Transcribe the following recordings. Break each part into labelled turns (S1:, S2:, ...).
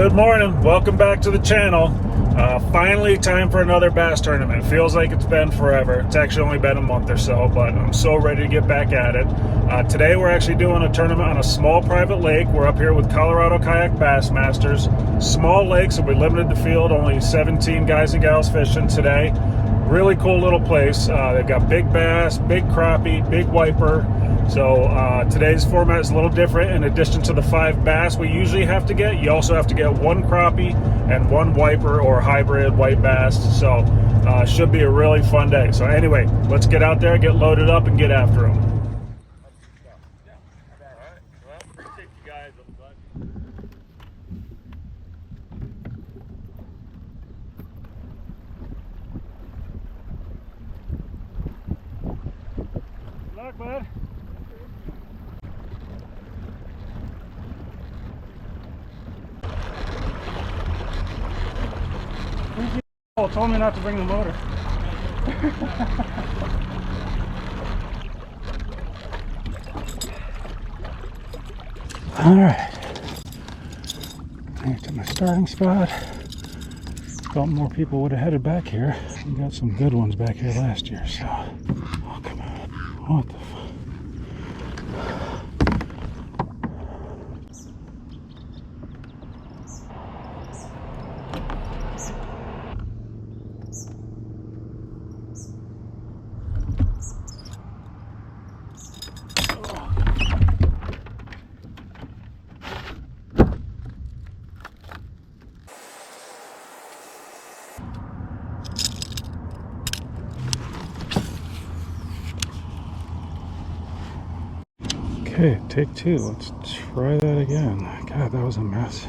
S1: Good morning, welcome back to the channel. Finally time for another bass tournament. Feels like it's been forever. It's actually only been a month or so, but I'm so ready to get back at it. Today we're actually doing a tournament on a small private lake. We're up here with Colorado Kayak Bassmasters. Small lake, so we limited the field, only 17 guys and gals fishing today. Really cool little place. They've got big bass, big crappie, big wiper. So today's format is a little different. In addition to the 5 bass we usually have to get, you also have to get 1 crappie and 1 wiper or hybrid white bass. So should be a really fun day. So anyway, let's get out there, get loaded up, and get after them. Good luck, bud. Told me not to bring the motor. All right, to my starting spot. Thought more people would have headed back here. We got some good ones back here last year, so. Oh, come on. What the fuck? Okay, take 2. Let's try that again. God, that was a mess.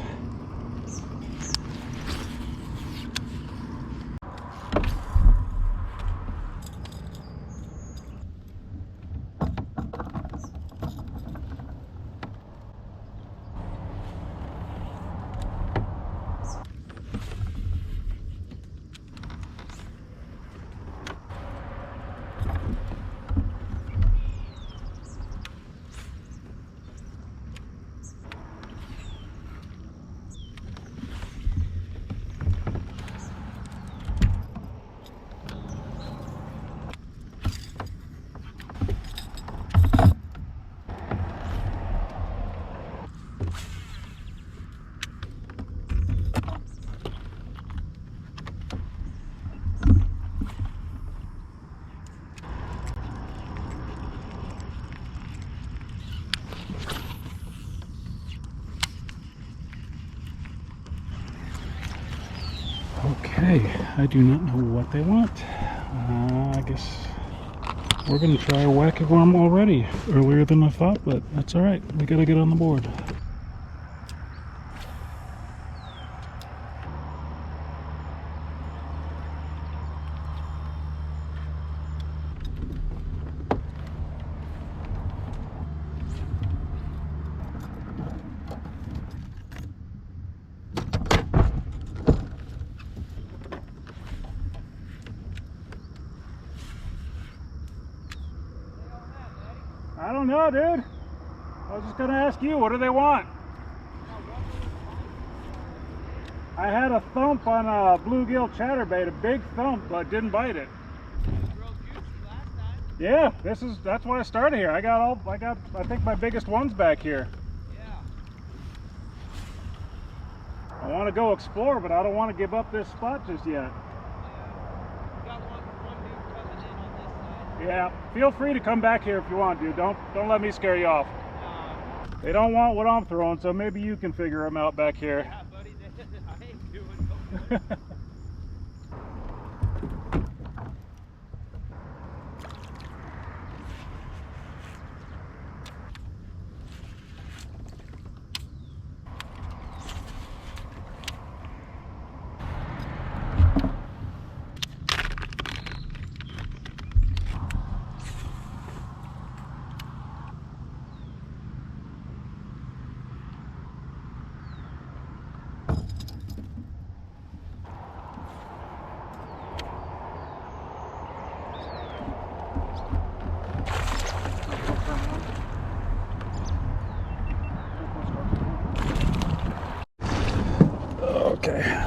S1: Okay, I do not know what they want. I guess we're going to try a whack-a worm already, earlier than I thought, but that's alright. We got to get on the board. I don't know, dude. I was just gonna ask you, what do they want? I had a thump on a bluegill chatterbait, a big thump, but didn't bite it. Yeah, that's why I started here. I I think my biggest one's back here. Yeah. I want to go explore, but I don't want to give up this spot just yet. Yeah, feel free to come back here if you want, dude. Don't let me scare you off. They don't want what I'm throwing, so maybe you can figure them out back here.
S2: Yeah, buddy, I ain't doing no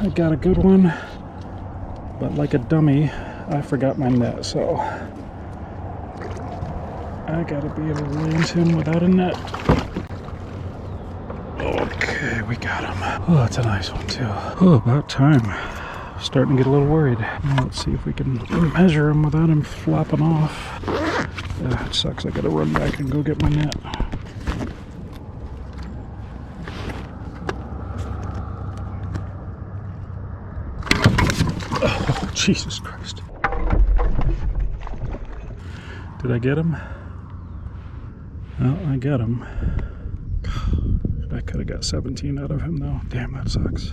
S1: I got a good one, but like a dummy, I forgot my net, so I gotta be able to land him without a net. Okay, we got him. Oh, that's a nice one too. Oh, about time. Starting to get a little worried. Now let's see if we can measure him without him flopping off. It sucks, I gotta run back and go get my net. Oh, Jesus Christ. Did I get him? Well, I got him. I could have got 17 out of him though. Damn, that sucks.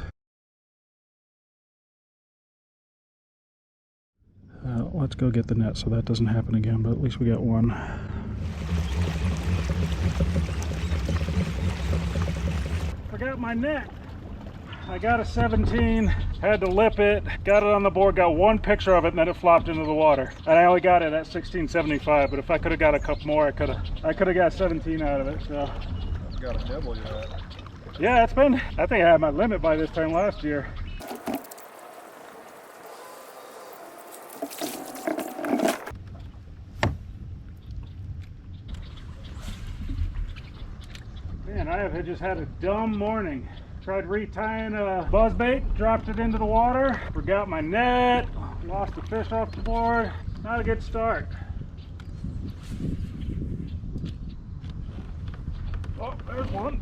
S1: Let's go get the net so that doesn't happen again, but at least we got one. Forgot my net. I got a 17, had to lip it, got it on the board, got one picture of it, and then it flopped into the water. And I only got it at 16.75, but if I could have got a couple more, I could have got 17 out of it. So
S3: That's got a nibble you at.
S1: yeah, it's been, I think I had my limit by this time last year. Man, I have just had a dumb morning. Tried retying a buzzbait, dropped it into the water, forgot my net, lost the fish off the board. Not a good start. Oh, there's one.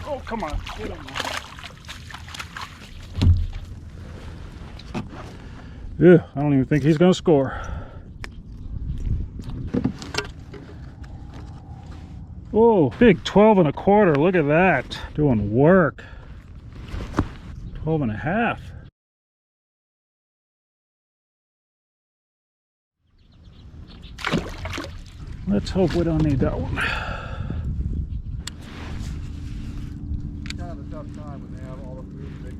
S1: Oh, come on, get him. Yeah, I don't even think he's gonna score. Oh, big 12 and a quarter. Look at that. Doing work. 12 and a half. Let's hope we don't need that one.
S3: It's kind of a tough time when they have all the food big.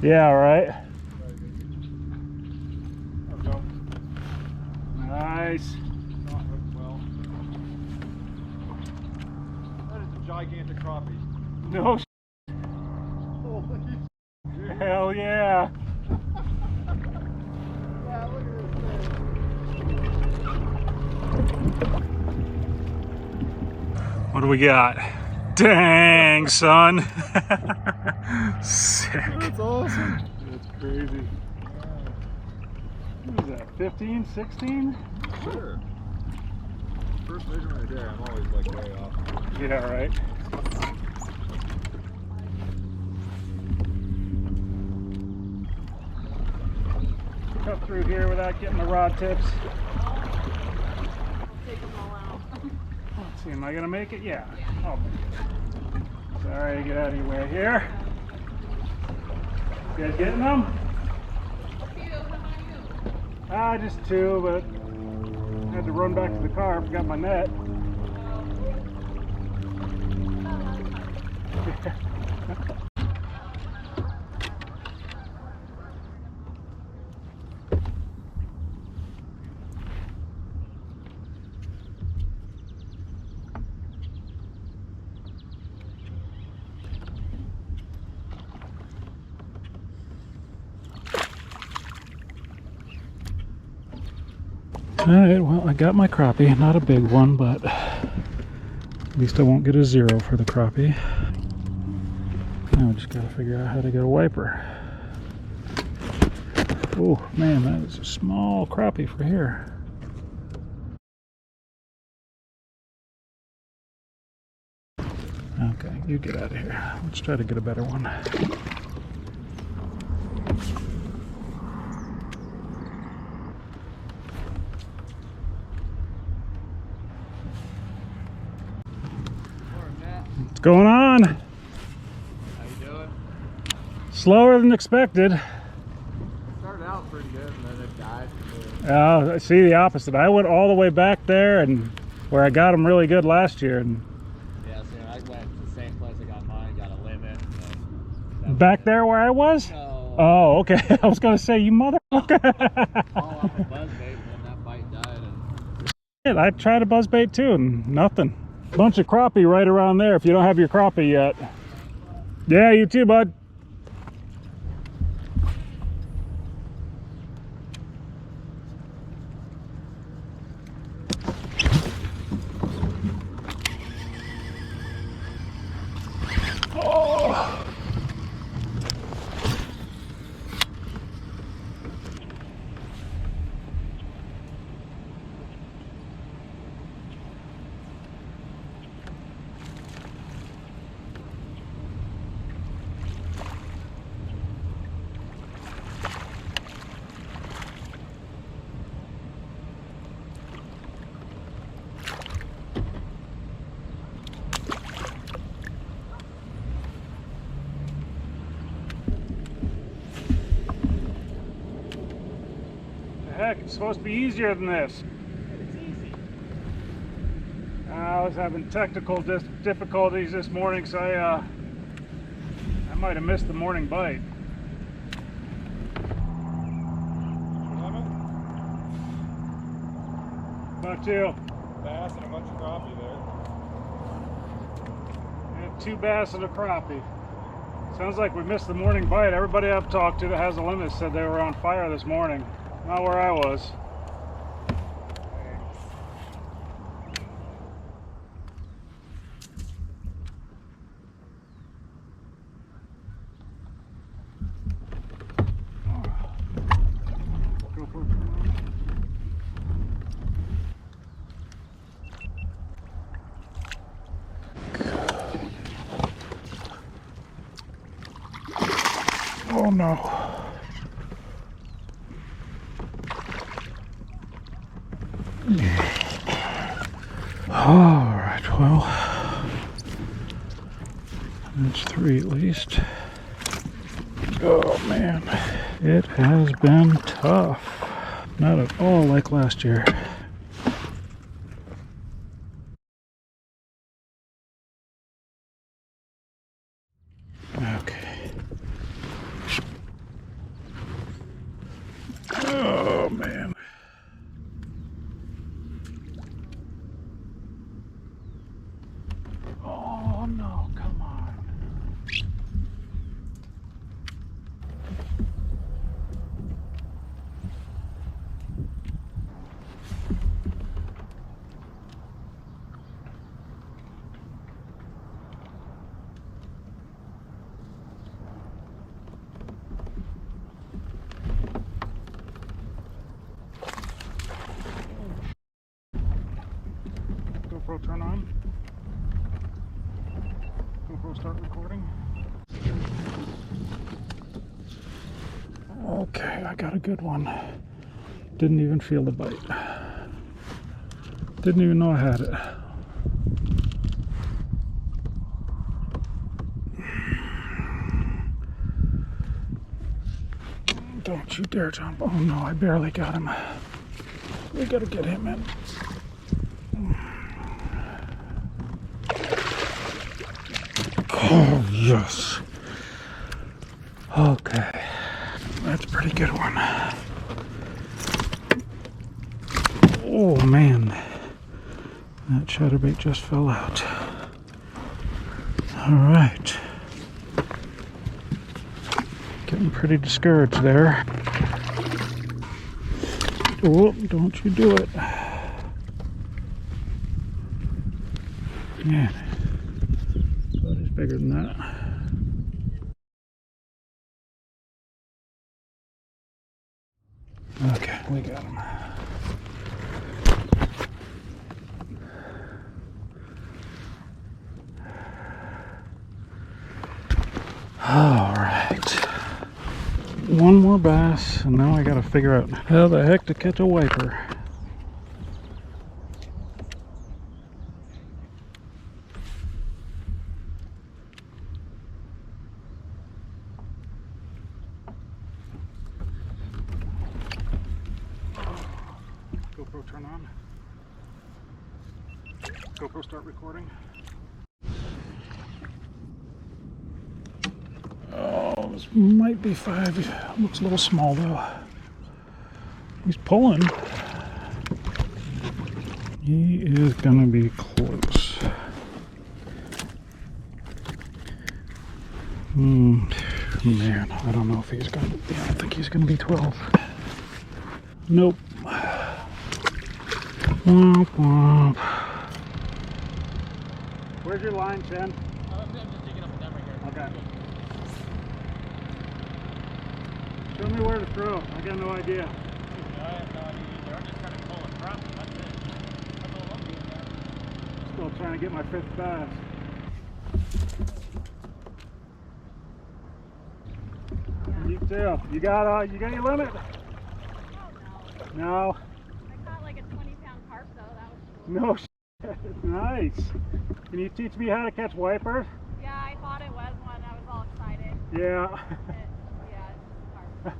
S1: Yeah, right.
S3: Let's go.
S1: Nice.
S3: Not hooked well. That is a gigantic crappie.
S1: No.
S3: Holy shit.
S1: Hell yeah.
S3: Yeah, look at this thing.
S1: What do we got? Dang, son. Sick.
S3: That's awesome.
S1: That's crazy. What is that, 15, 16?
S3: Sure. First measurement right there, I'm always like way off.
S1: Yeah, right. Cut through here without getting the rod tips.
S4: Take them all out.
S1: Let's see, am I gonna make it? Yeah. I'll make it. Sorry, get out of your way here. You guys getting them? Just two, but I had to run back to the car, forgot my net. Alright, well, I got my crappie. Not a big one, but at least I won't get a 0 for the crappie. Now I just gotta figure out how to get a wiper. Oh man, that is a small crappie for here. Okay, you get out of here. Let's try to get a better one. What's going on?
S2: How you doing?
S1: Slower than expected.
S2: It started out pretty good and then it died.
S1: I see the opposite. I went all the way back there and where I got them really good last year. And
S2: Yeah, so I went to the same place I got mine, got a limit. And
S1: back there where I was?
S2: No.
S1: Oh, okay. I was going to say, you motherfucker.
S2: All off a buzzbait and then that bite died. And
S1: I tried a buzzbait too and nothing. Bunch of crappie right around there if you don't have your crappie yet. Yeah, you too, bud. Heck, it's supposed to be easier than this.
S2: It's easy.
S1: I was having technical difficulties this morning, so I might have missed the morning bite. About two.
S3: Bass and a bunch of crappie there.
S1: And 2 bass and a crappie. Sounds like we missed the morning bite. Everybody I've talked to that has a limit said they were on fire this morning. Not where I was. Oh no. All right, well, that's 3 at least. Oh man, it has been tough. Not at all like last year. Okay. Oh man. Oh no, come on. GoPro turn on. GoPro start recording. Okay, I got a good one. Didn't even feel the bite. Didn't even know I had it. Don't you dare jump. Oh no, I barely got him. We gotta get him in. Oh, yes. Okay. That's a pretty good one. Oh, man. That chatterbait just fell out. All right. Getting pretty discouraged there. Oh, don't you do it. Man. Bigger than that. Okay, we got him. All right. One more bass, and now I gotta figure out how the heck to catch a wiper. GoPro turn on. GoPro start recording. Oh, this might be 5. Looks a little small though. He's pulling. He is gonna be close. Man, I don't know if he's gonna. I don't think he's gonna be 12. Nope. Womp womp. Where's your line, Chen?
S2: I'm just digging up a dam right here.
S1: Okay. Show me where to throw. I got no idea.
S2: I have no idea either. I'm just trying to pull a crappie. That's it. That's all I'm doing now.
S1: Still trying to get my 5th bass. You too. You got your limit?
S4: Oh, no.
S1: No.
S4: I caught like a 20-pound carp though. That was cool.
S1: No shit. Nice. Can you teach me how to catch wipers?
S4: Yeah, I thought it was one. I was all excited.
S1: Yeah.
S4: Yeah, it's carp.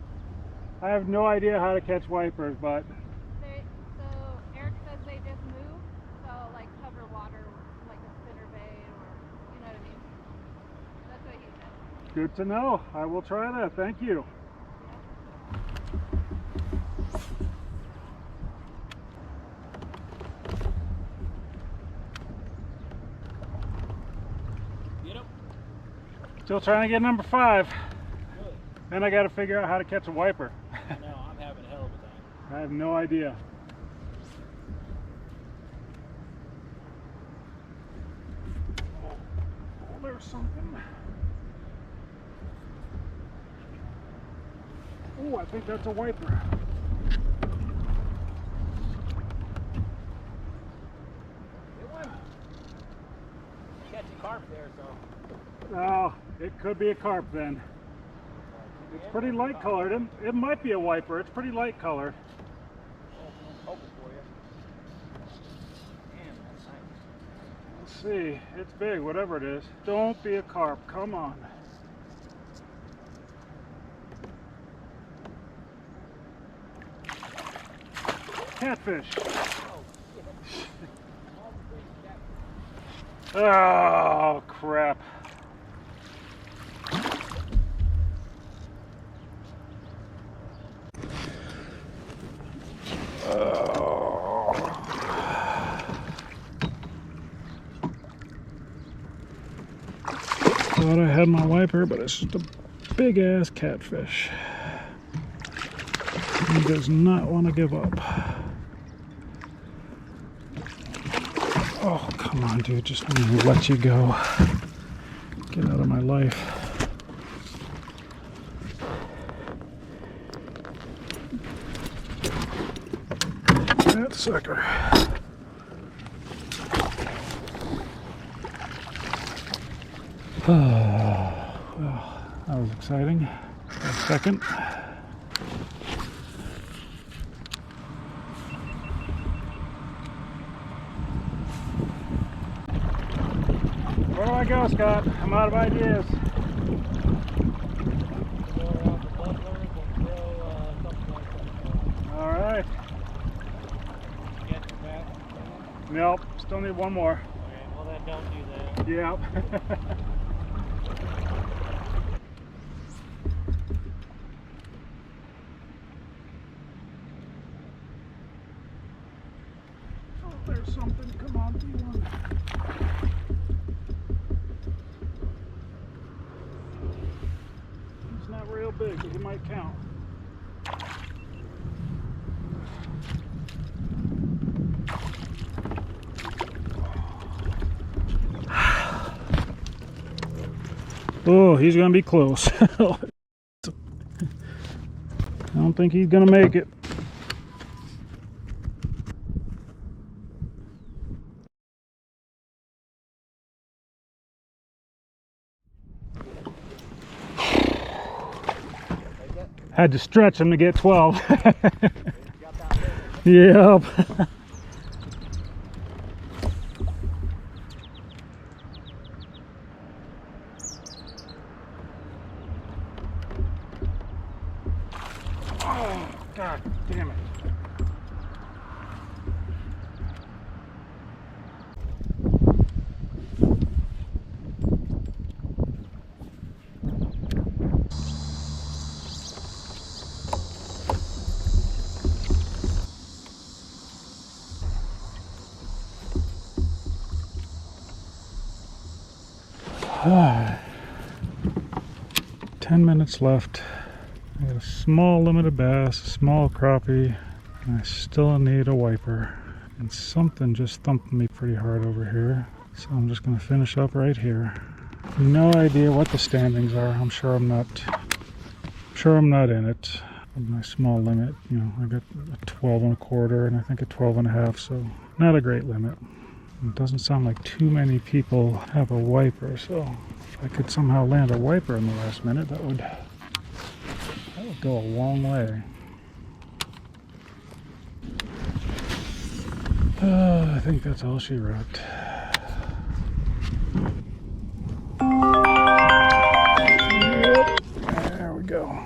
S1: I have no idea how to catch wipers, but
S4: So Eric says they just move. So like cover water, like a spinner bait, or you know what I mean. That's what he said.
S1: good to know. I will try that. Thank you.
S2: Get him.
S1: Still trying to get number 5.
S2: Good.
S1: Then I got to figure out how to catch a wiper.
S2: I know, I'm having a hell of a time.
S1: I have no idea. Oh, there's something. Oh, I think that's a wiper.
S2: Good one. Catching carp there, so.
S1: Oh, it could be a carp then. It's pretty light colored. It might be a wiper. It's pretty light colored.
S2: I'm hoping for you. Damn, that's nice.
S1: Let's see. It's big, whatever it is. Don't be a carp. Come on. Catfish. Oh, crap. Thought I had my wiper, but it's just a big ass catfish. He does not want to give up. Oh, come on, dude. Just let me let you go. Get out of my life. That sucker. Well, that was exciting. A second. Where do I go, Scott? I'm out of ideas. All right. Nope. Still need one more.
S2: Okay, well then don't do that.
S1: Yeah. Oh, there's something. Come on, be one. He's not real big, but he might count. Oh, he's gonna be close. I don't think he's gonna make it. Had to stretch him to get 12. Yep. Oh, God damn it. 10 minutes left. I got a small limited bass, a small crappie, and I still need a wiper. And something just thumped me pretty hard over here. So I'm just gonna finish up right here. No idea what the standings are. I'm sure I'm not in it. My small limit, you know, I got a 12 1/4 and I think a 12 1/2, so not a great limit. It doesn't sound like too many people have a wiper, so if I could somehow land a wiper in the last minute, that would go a long way. I think that's all she wrote. Yep, there we go.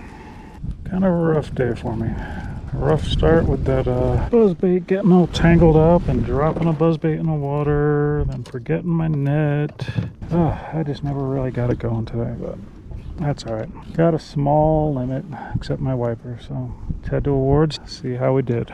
S1: Kind of a rough day for me. A rough start with that buzzbait getting all tangled up and dropping a buzzbait in the water, then forgetting my net. I just never really got it going today, but that's all right. Got a small limit, except my wiper, so let's head to awards, see how we did.